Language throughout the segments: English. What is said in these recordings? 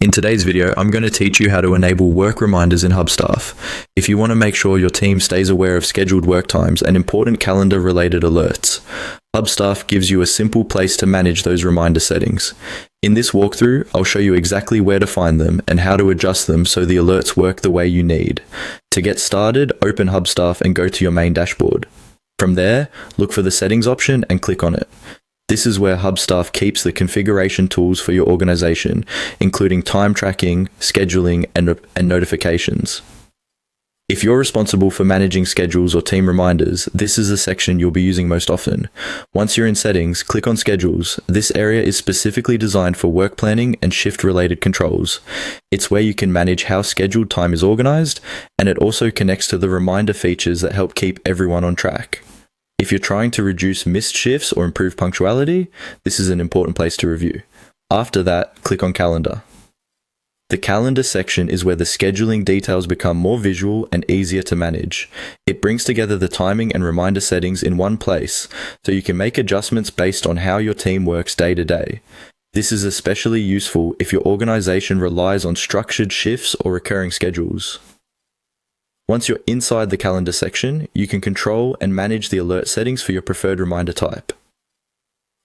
In today's video, I'm going to teach you how to enable work reminders in Hubstaff. If you want to make sure your team stays aware of scheduled work times and important calendar-related alerts, Hubstaff gives you a simple place to manage those reminder settings. In this walkthrough, I'll show you exactly where to find them and how to adjust them so the alerts work the way you need. To get started, open Hubstaff and go to your main dashboard. From there, look for the settings option and click on it. This is where Hubstaff keeps the configuration tools for your organization, including time tracking, scheduling, and notifications. If you're responsible for managing schedules or team reminders, this is the section you'll be using most often. Once you're in settings, click on schedules. This area is specifically designed for work planning and shift-related controls. It's where you can manage how scheduled time is organized, and it also connects to the reminder features that help keep everyone on track. If you're trying to reduce missed shifts or improve punctuality, this is an important place to review. After that, click on Calendar. The Calendar section is where the scheduling details become more visual and easier to manage. It brings together the timing and reminder settings in one place, so you can make adjustments based on how your team works day to day. This is especially useful if your organization relies on structured shifts or recurring schedules. Once you're inside the calendar section, you can control and manage the alert settings for your preferred reminder type.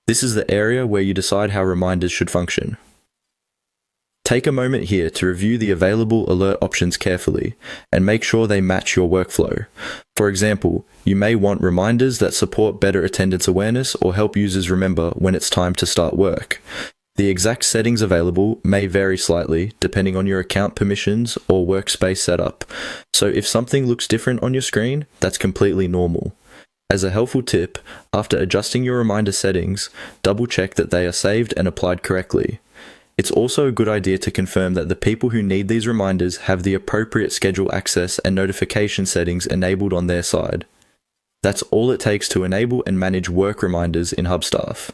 This is the area where you decide how reminders should function. Take a moment here to review the available alert options carefully and make sure they match your workflow. For example, you may want reminders that support better attendance awareness or help users remember when it's time to start work. The exact settings available may vary slightly depending on your account permissions or workspace setup, so if something looks different on your screen, that's completely normal. As a helpful tip, after adjusting your reminder settings, double check that they are saved and applied correctly. It's also a good idea to confirm that the people who need these reminders have the appropriate schedule access and notification settings enabled on their side. That's all it takes to enable and manage work reminders in Hubstaff.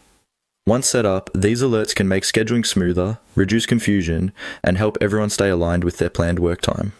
Once set up, these alerts can make scheduling smoother, reduce confusion, and help everyone stay aligned with their planned work time.